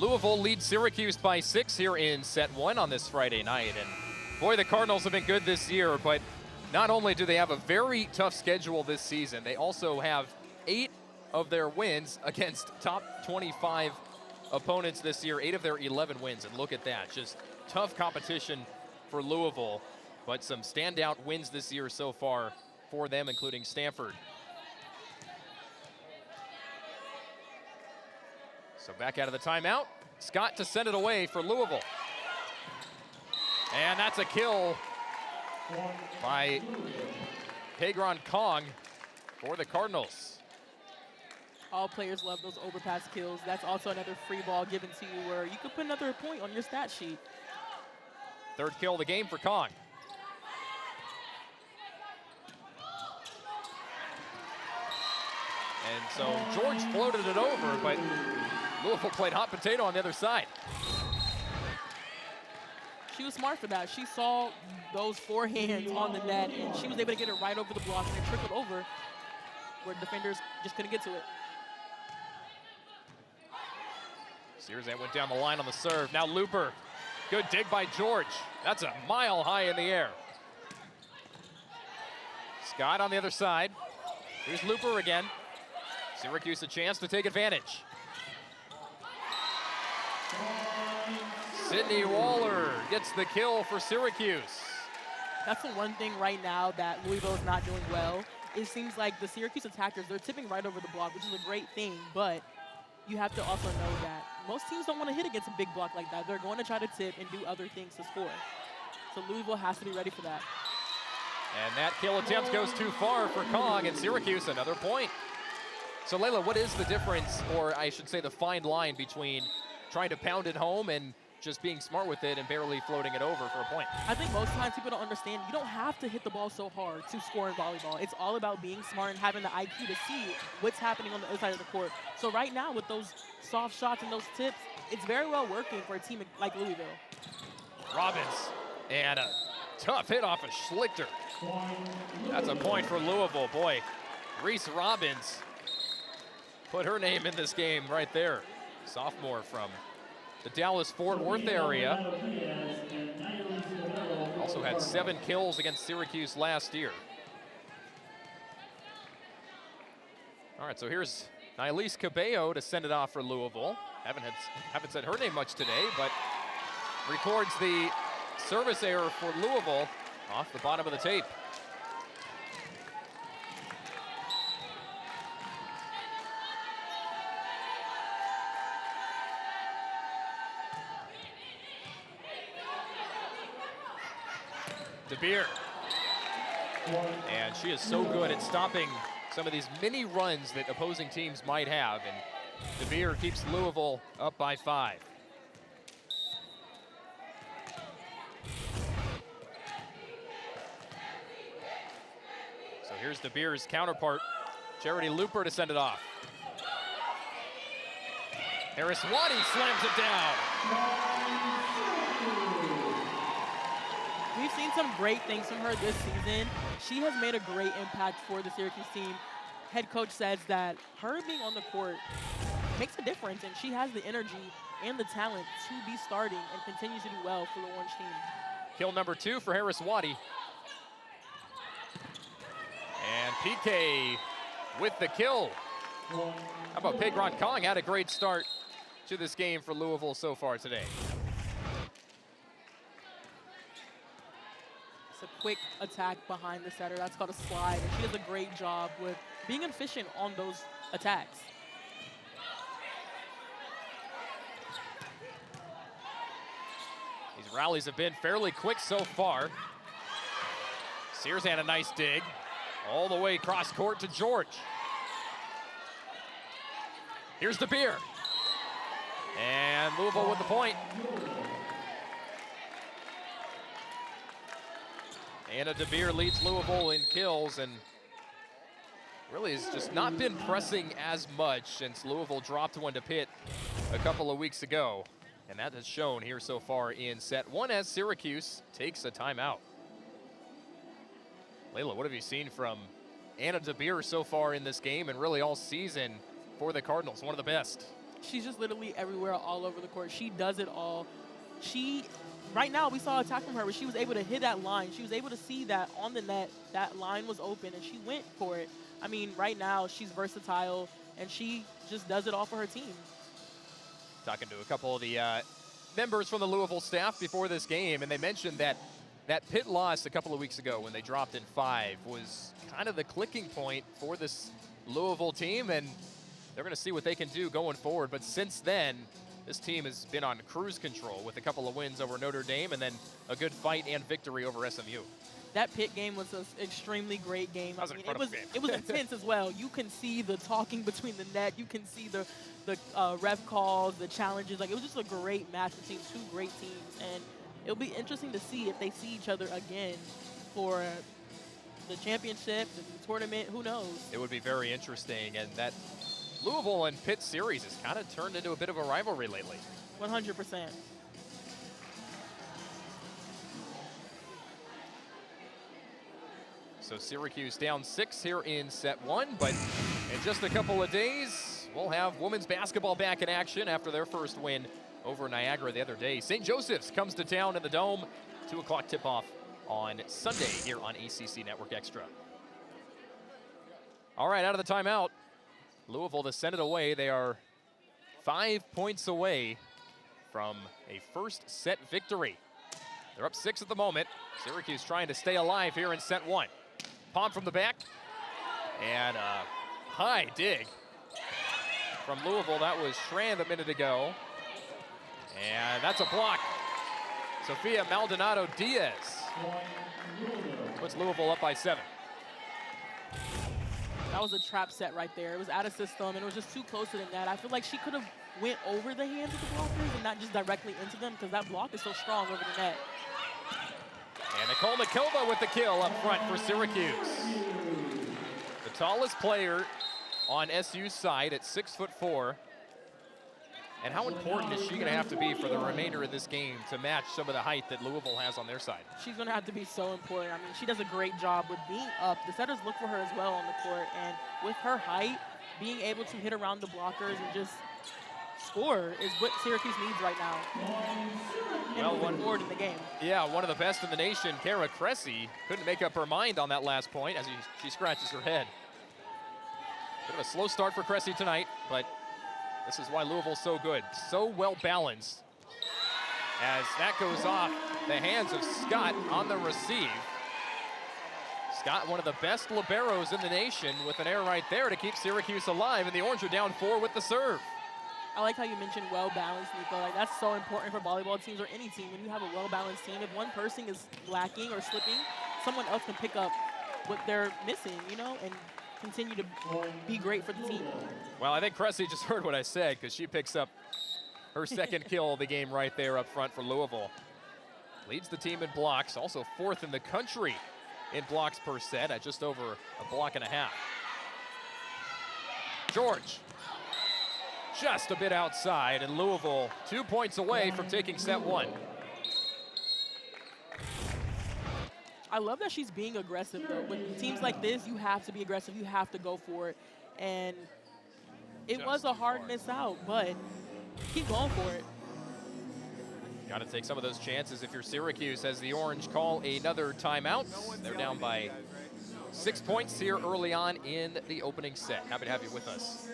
Louisville leads Syracuse by 6 here in set 1 on this Friday night. And boy, the Cardinals have been good this year, but not only do they have a very tough schedule this season, they also have 8 of their wins against top 25 opponents this year, 8 of their 11 wins. And look at that, just tough competition for Louisville, but some standout wins this year so far for them, including Stanford. So back out of the timeout, Scott to send it away for Louisville. And that's a kill by Pegron Kong for the Cardinals. All players love those overpass kills. That's also another free ball given to you where you could put another point on your stat sheet. Third kill of the game for Kong. And so George floated it over, but Louisville played hot potato on the other side. She was smart for that. She saw those forehands on the net, and she was able to get it right over the block, and it trickled over where defenders just couldn't get to it. Searzan went down the line on the serve. Now Looper. Good dig by George. That's a mile high in the air. Scott on the other side. Here's Looper again. Syracuse a chance to take advantage. Sydney Waller gets the kill for Syracuse. That's the one thing right now that Louisville is not doing well. It seems like the Syracuse attackers, they're tipping right over the block, which is a great thing, but you have to also know that most teams don't want to hit against a big block like that. They're going to try to tip and do other things to score. So Louisville has to be ready for that. And that kill attempt goes too far for Kong, and Syracuse another point. So Layla, what is the difference, or I should say the fine line between trying to pound it home and just being smart with it and barely floating it over for a point? I think most times people don't understand you don't have to hit the ball so hard to score in volleyball. It's all about being smart and having the IQ to see what's happening on the other side of the court. So right now with those soft shots and those tips, it's very well working for a team like Louisville. Robbins, and a tough hit off of Schlichter. That's a point for Louisville. Boy, Reese Robbins put her name in this game right there. Sophomore from the Dallas-Fort Worth area. Also had 7 kills against Syracuse last year. All right, so here's Nylise Cabello to send it off for Louisville. Haven't said her name much today, but records the service error for Louisville off the bottom of the tape. DeBeer. And she is so good at stopping some of these mini runs that opposing teams might have. And DeBeer keeps Louisville up by 5. So here's DeBeer's counterpart, Charity Looper, to send it off. Harris Waddy slams it down. We've seen some great things from her this season. She has made a great impact for the Syracuse team. Head coach says that her being on the court makes a difference, and she has the energy and the talent to be starting and continues to do well for the Orange team. Kill number 2 for Harris Waddy. And PK with the kill. How about Pegron Kong? Had a great start to this game for Louisville so far today. It's a quick attack behind the setter. That's called a slide, and she does a great job with being efficient on those attacks. These rallies have been fairly quick so far. Searzan a nice dig. All the way cross court to George. Here's DeBeer. And Louisville with the point. Anna DeBeer leads Louisville in kills and really has just not been pressing as much since Louisville dropped one to Pitt a couple of weeks ago. And that has shown here so far in set 1 as Syracuse takes a timeout. Layla, what have you seen from Anna DeBeer so far in this game and really all season for the Cardinals? One of the best. She's just literally everywhere, all over the court. She does it all. Right now, we saw an attack from her where she was able to hit that line. She was able to see that on the net, that line was open, and she went for it. I mean, right now, she's versatile, and she just does it all for her team. Talking to a couple of the members from the Louisville staff before this game, and they mentioned that pit loss a couple of weeks ago when they dropped in 5 was kind of the clicking point for this Louisville team, and they're going to see what they can do going forward. But since then, this team has been on cruise control with a couple of wins over Notre Dame and then a good fight and victory over SMU. That pit game was an extremely great game. That was an incredible game. It was intense as well. You can see the talking between the net. You can see the ref calls, the challenges. Like, it was just a great match between 2 great teams. And it'll be interesting to see if they see each other again for the championship, the tournament. Who knows? It would be very interesting. And that Louisville and Pitt series has kind of turned into a bit of a rivalry lately. 100%. So Syracuse down 6 here in set 1, but in just a couple of days, we'll have women's basketball back in action after their first win over Niagara the other day. St. Joseph's comes to town in the Dome. 2 o'clock tip-off on Sunday here on ACC Network Extra. All right, out of the timeout, Louisville to send it away. They are 5 points away from a first set victory. They're up 6 at the moment. Syracuse trying to stay alive here in set 1. Palm from the back, and a high dig from Louisville. That was Strand a minute ago, and that's a block. Sophia Maldonado-Diaz puts Louisville up by 7. That was a trap set right there. It was out of system, and it was just too close to the net. I feel like she could have went over the hands of the blockers and not just directly into them, because that block is so strong over the net. And Nicole Nakova with the kill up front for Syracuse. The tallest player on SU's side at 6'4". And how important is she going to have to be for the remainder of this game to match some of the height that Louisville has on their side? She's going to have to be so important. I mean, she does a great job with being up. The setters look for her as well on the court. And with her height, being able to hit around the blockers and just score is what Syracuse needs right now. And moving forward in the game. Yeah, one of the best in the nation, Kara Cressy, couldn't make up her mind on that last point as she scratches her head. Bit of a slow start for Cressy tonight, but this is why Louisville's so good. So well balanced. As that goes off the hands of Scott on the receive. Scott, one of the best liberos in the nation, with an air right there to keep Syracuse alive, and the Orange are down 4 with the serve. I like how you mentioned well-balanced, Nico. Like, that's so important for volleyball teams or any team. When you have a well-balanced team, if one person is lacking or slipping, someone else can pick up what they're missing, you know, and continue to be great for the team. Well, I think Cressy just heard what I said, because she picks up her second kill of the game right there up front for Louisville. Leads the team in blocks, also 4th in the country in blocks per set at just over a block and a half. George. Just a bit outside, and Louisville 2 points away from taking set 1. I love that she's being aggressive, though. With teams like this, you have to be aggressive. You have to go for it. And it was a hard miss out, but keep going for it. Got to take some of those chances if you're Syracuse, as the Orange call another timeout. They're down by 6 points here early on in the opening set. Happy to have you with us.